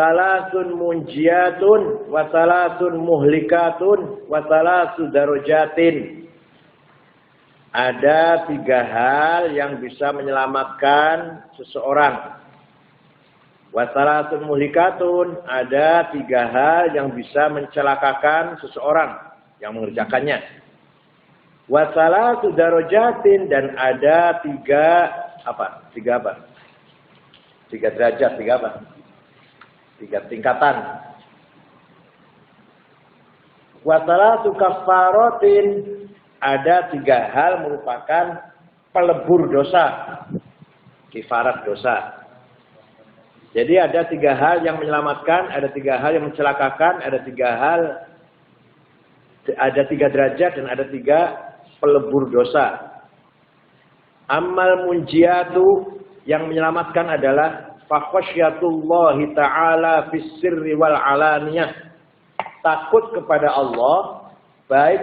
salasun munjiyatun wa salasun muhlikatun wa salasu darajatin. Ada 3 hal yang bisa menyelamatkan seseorang. Wa salasun muhlikatun, ada 3 hal yang bisa mencelakakan seseorang yang mengerjakannya. Wa salasu darajatin, dan ada 3 apa? 3 apa? 3 derajat, 3 apa? 3 tingkatan. Wa salatu kaffaratin, ada 3 hal merupakan pelebur dosa, kifarat dosa. Jadi ada 3 hal yang menyelamatkan, ada 3 hal yang mencelakakan, ada 3 derajat dan ada 3 pelebur dosa. Ammal munjiyatu, yang menyelamatkan adalah fakhasyatullahi ta'ala fis sirri wal alaniyah. Takut kepada Allah baik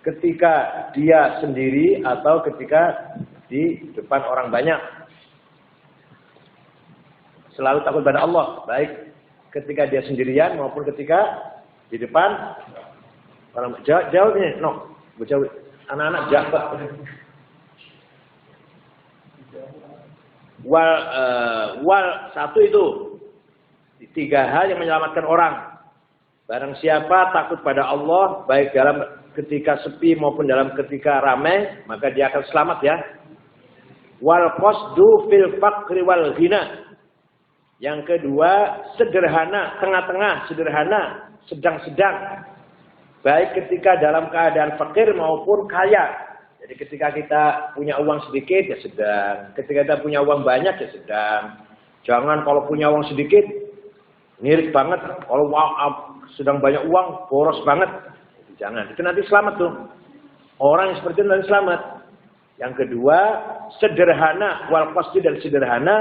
ketika dia sendiri atau ketika di depan orang banyak. Selalu takut pada Allah baik ketika dia sendirian maupun ketika di depan orang. Jauh nih, no, jauh. Anak-anak jawab. Wal satu itu 3 hal yang menyelamatkan orang. Barang siapa takut pada Allah baik dalam ketika sepi maupun dalam ketika ramai, maka dia akan selamat ya. Wal qasdu fil faqri wal ghina. Yang kedua, sederhana, tengah-tengah, sederhana, sedang-sedang. Baik ketika dalam keadaan fakir maupun kaya. Jadi ketika kita punya uang sedikit ya sedang, ketika kita punya uang banyak ya sedang. Jangan kalau punya uang sedikit ngirit banget, kalau sedang banyak uang boros banget. Jangan, itu nanti selamat tuh. Orang yang seperti itu nanti selamat. Yang kedua, sederhana, wal qasdi, dan sederhana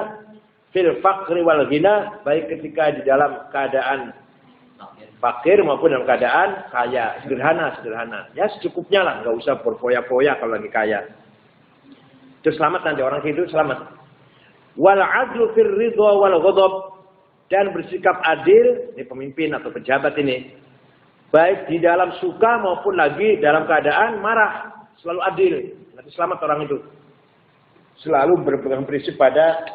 fil faqri wal ghina, baik ketika di dalam keadaan fakir maupun dalam keadaan kaya. Sederhana. Ya secukupnya lah, nggak usah berfoya-foya kalau lagi kaya. Itu selamat nanti, orang itu selamat. Wal adlu fir ridha wal ghadab, dan bersikap adil, ini pemimpin atau pejabat ini. Baik di dalam suka maupun lagi dalam keadaan marah, selalu adil. Nanti selamat orang itu. Selalu berpegang prinsip pada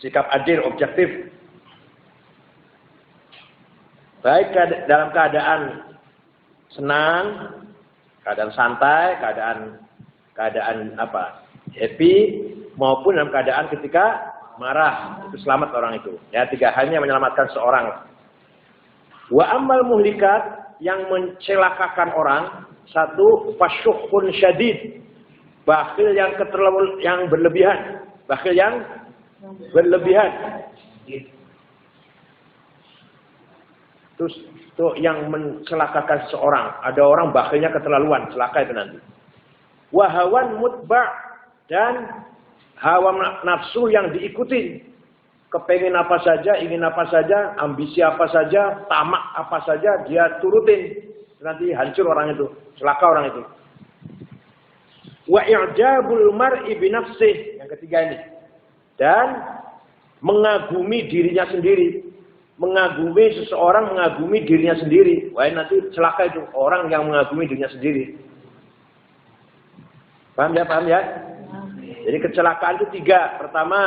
sikap adil, objektif. Baik dalam keadaan senang, keadaan santai, keadaan apa? Happy, maupun dalam keadaan ketika marah. Itu selamat orang itu. Ya, 3 halnya menyelamatkan seorang. Wa ammal muhlikat, yang mencelakakan orang, 1 fasyukhun syadid, bakhil yang berlebihan, bakhil yang berlebihan. Terus itu yang mencelakakan seorang. Ada orang bakhilnya keterlaluan, celaka itu nanti. Wahawan mutba', dan hawa nafsu yang diikuti. Kepengen apa saja, ingin apa saja, ambisi apa saja, tamak apa saja, dia turutin. Nanti hancur orang itu, celaka orang itu. Wa i'jabul mar'i bi nafsihi, yang ketiga ini. Dan mengagumi dirinya sendiri. Mengagumi seseorang, mengagumi dirinya sendiri. Wah, nanti celaka itu orang yang mengagumi dirinya sendiri. Paham ya? Jadi kecelakaan itu 3. Pertama,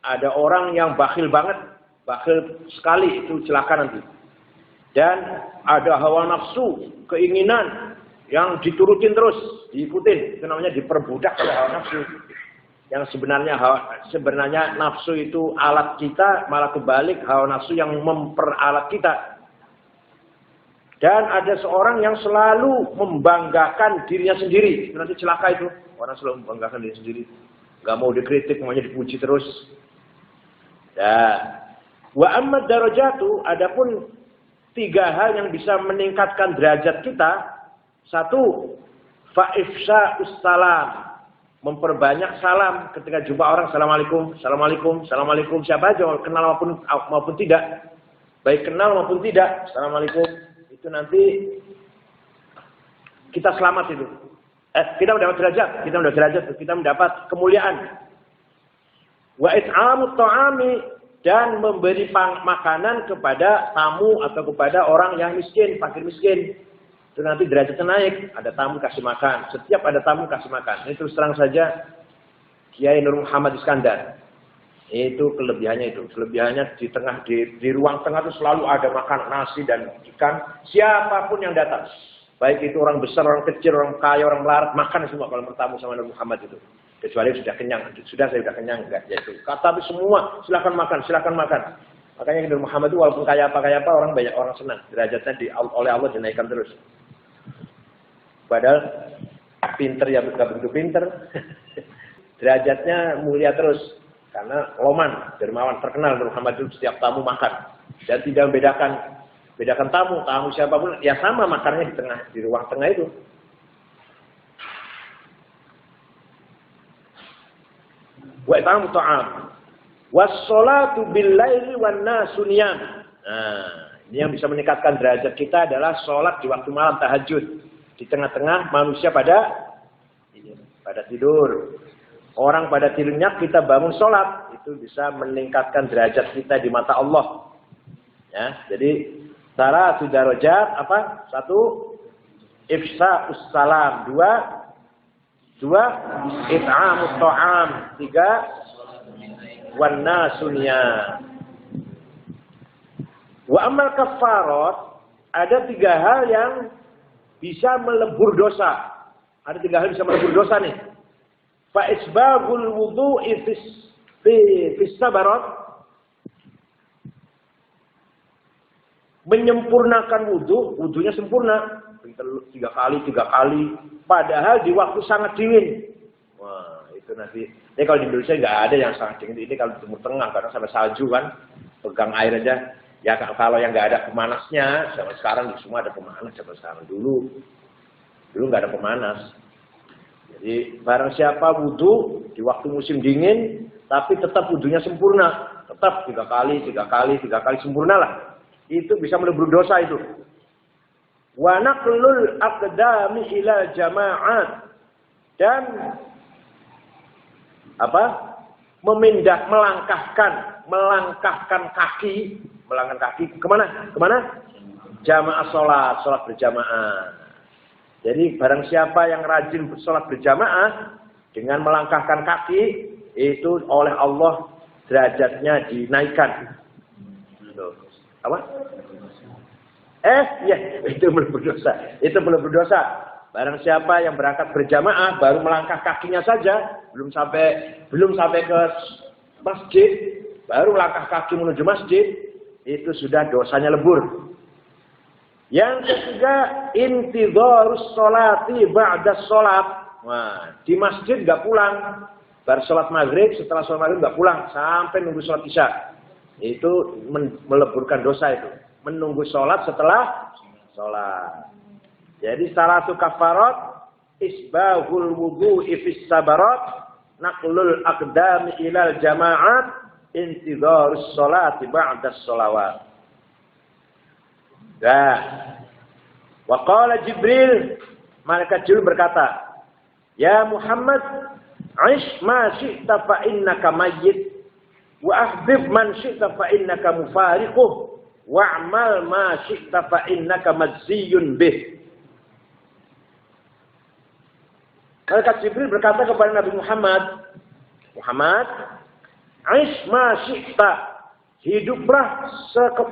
ada orang yang bakhil banget, bakhil sekali, itu celaka nanti. Dan ada hawa nafsu, keinginan yang diturutin terus, diikutin. Itu namanya diperbudak oleh hawa nafsu. Yang sebenarnya nafsu itu alat kita, malah kebalik hawa nafsu yang memperalat kita. Dan ada seorang yang selalu membanggakan dirinya sendiri. Itu nanti celaka itu. Orang selalu membanggakan dirinya sendiri. Gak mau dikritik, maunya dipuji terus. Ya. Wa amma darajatu, adapun 3 hal yang bisa meningkatkan derajat kita. 1, fa'ifsha'us salam. Memperbanyak salam ketika jumpa orang. Assalamualaikum, assalamualaikum, assalamualaikum. Siapa aja, kenal maupun tidak. Baik kenal maupun tidak. Assalamualaikum. Itu nanti kita selamat itu. Kita mendapat derajat. Kita mendapat kemuliaan. Wa it'amut ta'ami, dan memberi makanan kepada tamu atau kepada orang yang miskin, fakir miskin. Itu nanti derajatnya naik. Ada tamu kasih makan. Setiap ada tamu kasih makan. Ini terus terang saja Kiai Nur Muhammad Iskandar. Itu kelebihannya itu. Kelebihannya di ruang tengah itu selalu ada makan nasi dan ikan. Siapapun yang datang. Baik itu orang besar, orang kecil, orang kaya, orang melarat, makan semua kalau bertamu sama Nur Muhammad itu. Kecuali sudah kenyang. Saya sudah kenyang enggak ya itu. Tapi semua silakan makan, silakan makan. Makanya Nur Muhammad itu walaupun kaya apa orang banyak orang senang. Derajatnya oleh Allah dinaikkan terus. Padahal pinter ya bukan begitu pinter. Derajatnya mulia terus. Karena loman, dermawan, terkenal Nur Muhammad itu setiap tamu makan. Dan tidak bedakan tamu siapapun. Ya sama makannya di ruang tengah itu. Wa ta'am ta'am. Was-sholatu bil-laili wan-nasu niyam. Nah, ini yang bisa meningkatkan derajat kita adalah sholat di waktu malam tahajud. Di tengah-tengah manusia pada tidur. Orang pada tidurnya kita bangun sholat. Itu bisa meningkatkan derajat kita di mata Allah. Ya, jadi cara darajat apa? 1 ifsa'us salam, 2 it'amut ta'am, 3 wan nasunya. Wa amal kafarat, ada 3 hal yang bisa melebur dosa. Ada 3 hal yang bisa melebur dosa nih. Fa isbagul wudu'i fis sabarat, menyempurnakan wudunya sempurna. 3 kali, padahal di waktu sangat dingin. Wah, itu nanti. Ini kalau di Indonesia nggak ada yang sangat dingin. Ini kalau di Timur Tengah, karena sampai salju kan, pegang air aja. Ya kalau yang nggak ada pemanasnya, sama sekarang semua ada pemanas. Sama sekarang dulu nggak ada pemanas. Jadi barang siapa wudu di waktu musim dingin, tapi tetap wudunya sempurna, tetap 3 kali sempurna lah. Itu bisa melebur dosa itu. Wa naqlul aqdami ila jama'at, dan melangkahkan kaki kemana? Jamaah sholat berjamaah. Jadi barang siapa yang rajin sholat berjamaah dengan melangkahkan kaki, itu oleh Allah derajatnya dinaikkan. Apa? Ya, itu melebur dosa. Itu melebur dosa. Barang siapa yang berangkat berjamaah baru melangkah kakinya saja, belum sampai ke masjid, baru langkah kaki menuju masjid, itu sudah dosanya lebur. Yang ketiga, intidharus sholati ba'da sholat. Wah, di masjid nggak pulang. Baru sholat maghrib, setelah sholat maghrib nggak pulang sampai nunggu sholat isya. Itu meleburkan dosa itu. Menunggu sholat setelah sholat. Jadi salatu kafarat, isbahul wudu'i fis sabarat, naqlul aqdami ilal jama'at, intidharus sholati ba'da sholawat. Wa qala Jibril, malaikat Jibril berkata, ya Muhammad, aish ma syi'ta fa innaka mayyit, wa ahbib man syi'ta fa innaka mufariquh, wa'mal ma syi'ta fa innaka majziyun bih. Malaikat Jibril berkata kepada Nabi Muhammad, aish ma syi'ta, hiduplah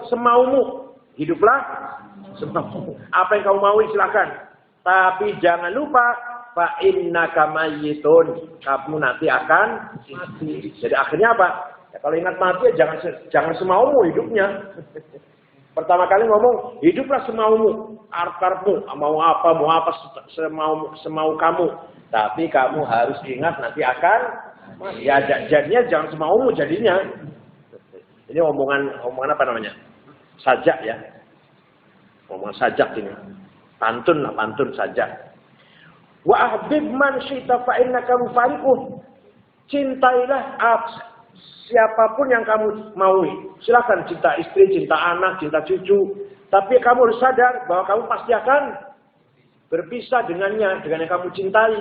semaumu. Apa yang kamu mau silakan. Tapi jangan lupa, fa innaka mayyitun, kamu nanti akan mati. Jadi akhirnya apa? Ya, kalau ingat mati ya jangan semaumu hidupnya. Pertama kali ngomong, hiduplah semaumu, karepmu, mau apa semau kamu. Tapi kamu harus ingat nanti akan mati. Ya jadinya jangan semaumu jadinya. Ini omongan apa namanya? Sajak ya. Omongan sajak ini. Pantun sajak. Wa ahbib man syi'ta fa innaka mufariquh. Cintailah siapapun yang kamu maui. Silakan cinta istri, cinta anak, cinta cucu. Tapi kamu harus sadar bahwa kamu pasti akan berpisah dengan yang kamu cintai.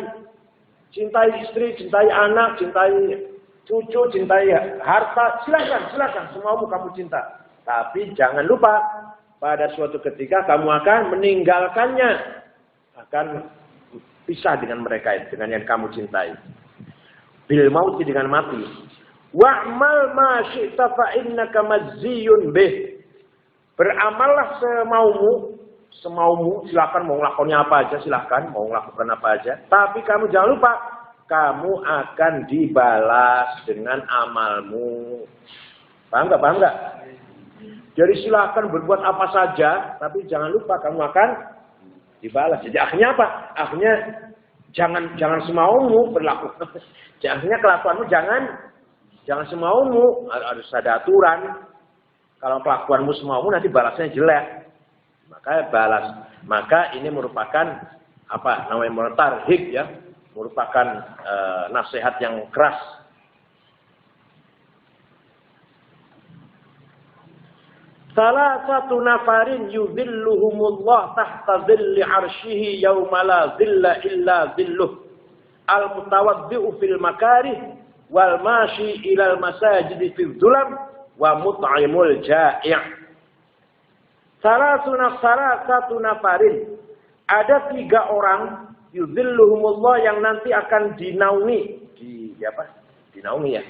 Cintai istri, cintai anak, cintai cucu, cintai harta, silakan, semuamu kamu cinta. Tapi jangan lupa, pada suatu ketika kamu akan meninggalkannya, akan pisah dengan mereka, dengan yang kamu cintai. Bil mauti, dengan mati. Wa'mal ma syi'ta fa innaka majziyun bih. Beramallah semaumu, silakan mau ngelakonnya apa aja, silakan mau melakukan apa aja. Tapi kamu jangan lupa, kamu akan dibalas dengan amalmu. Paham nggak? Jadi silakan berbuat apa saja, tapi jangan lupa kamu akan dibalas. Jadi akhirnya apa? Akhirnya jangan semaumu berlaku. Akhirnya kelakuanmu jangan semaumu, harus ada aturan. Kalau kelakuanmu semaumu nanti balasnya jelek. Maka ini merupakan apa namanya tarhib ya, merupakan nasihat yang keras. Salah satu nafarin yudhilluhumullah tahta dhilli arsyihi yawma la dhilla illa dhilluh. Al-mutawaddi'u fil makarih wal mashi ilal masajidi fil dhulam wa mut'imul ja'i'. Salah satu nafarin. Ada 3 orang yudhilluhumullah yang nanti akan dinaungi. Dinaungi ya.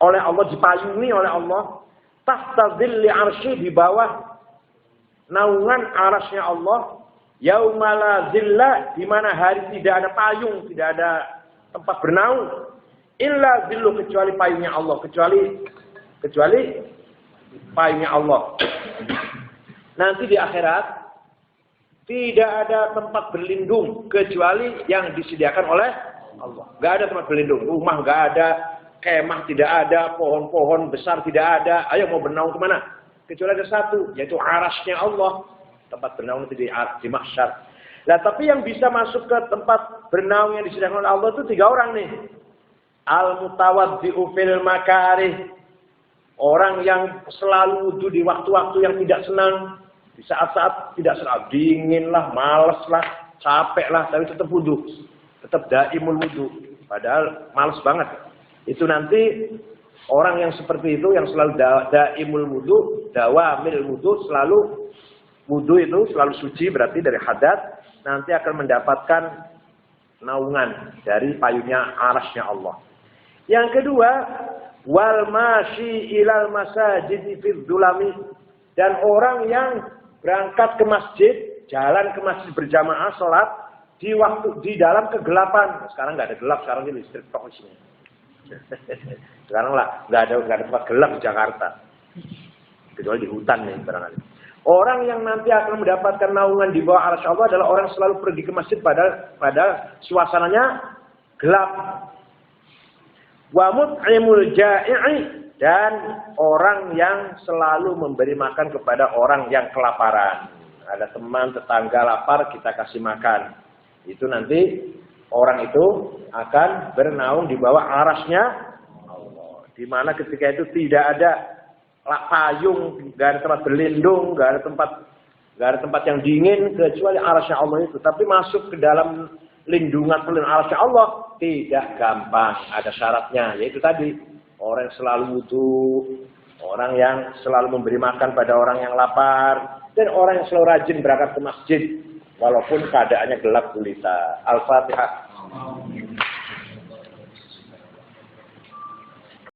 Oleh Allah, dipayungi oleh Allah. Tahta dhilli arsy, di bawah naungan arasnya Allah. Yaumala dhilla, di mana hari tidak ada payung, tidak ada tempat bernaung. Illa dhillu, kecuali payungnya Allah. Kecuali payungnya Allah. Nanti di akhirat tidak ada tempat berlindung kecuali yang disediakan oleh Allah. Gak ada tempat berlindung, rumah gak ada, kemah tidak ada, pohon-pohon besar tidak ada. Ayo mau bernaung kemana? Kecuali ada satu, yaitu arasnya Allah. Tempat bernaung itu di mahsyar. Nah, tapi yang bisa masuk ke tempat bernaung yang disediakan oleh Allah itu 3 orang nih. Al-mutawaddi'u fil makarih. Orang yang selalu wudu di waktu-waktu yang tidak senang. Di saat-saat tidak senang, dingin lah, malas lah, capek lah, tapi tetap wudu. Tetap daimul wudu. Padahal malas banget. Itu nanti orang yang seperti itu, yang selalu daimul wudu, dawamil wudu, selalu wudu itu selalu suci, berarti dari hadat, nanti akan mendapatkan naungan dari payungnya arasnya Allah. Yang kedua, wal mashi ilal masajidi fil dhulami, dan orang yang berangkat ke masjid, jalan ke masjid berjamaah sholat di dalam kegelapan. Sekarang nggak ada gelap, sekarang ini listrik tok di sini. Sekarang lah nggak ada tempat gelap di Jakarta, kecuali di hutan nih barangkali. Orang yang nanti akan mendapatkan naungan di bawah arsy Allah adalah orang yang selalu pergi ke masjid pada suasananya gelap. Wa mut'imul ja'i, dan orang yang selalu memberi makan kepada orang yang kelaparan. Ada teman, tetangga lapar, kita kasih makan. Itu nanti orang itu akan bernaung di bawah arasnya Allah. Di mana ketika itu tidak ada payung, nggak ada tempat berlindung, nggak ada tempat yang dingin kecuali arasnya Allah itu. Tapi masuk ke dalam lindungan arasnya Allah tidak gampang, ada syaratnya, yaitu tadi orang yang selalu wudu, orang yang selalu memberi makan pada orang yang lapar, dan orang yang selalu rajin berangkat ke masjid walaupun keadaannya gelap gulita. Al-Fatihah.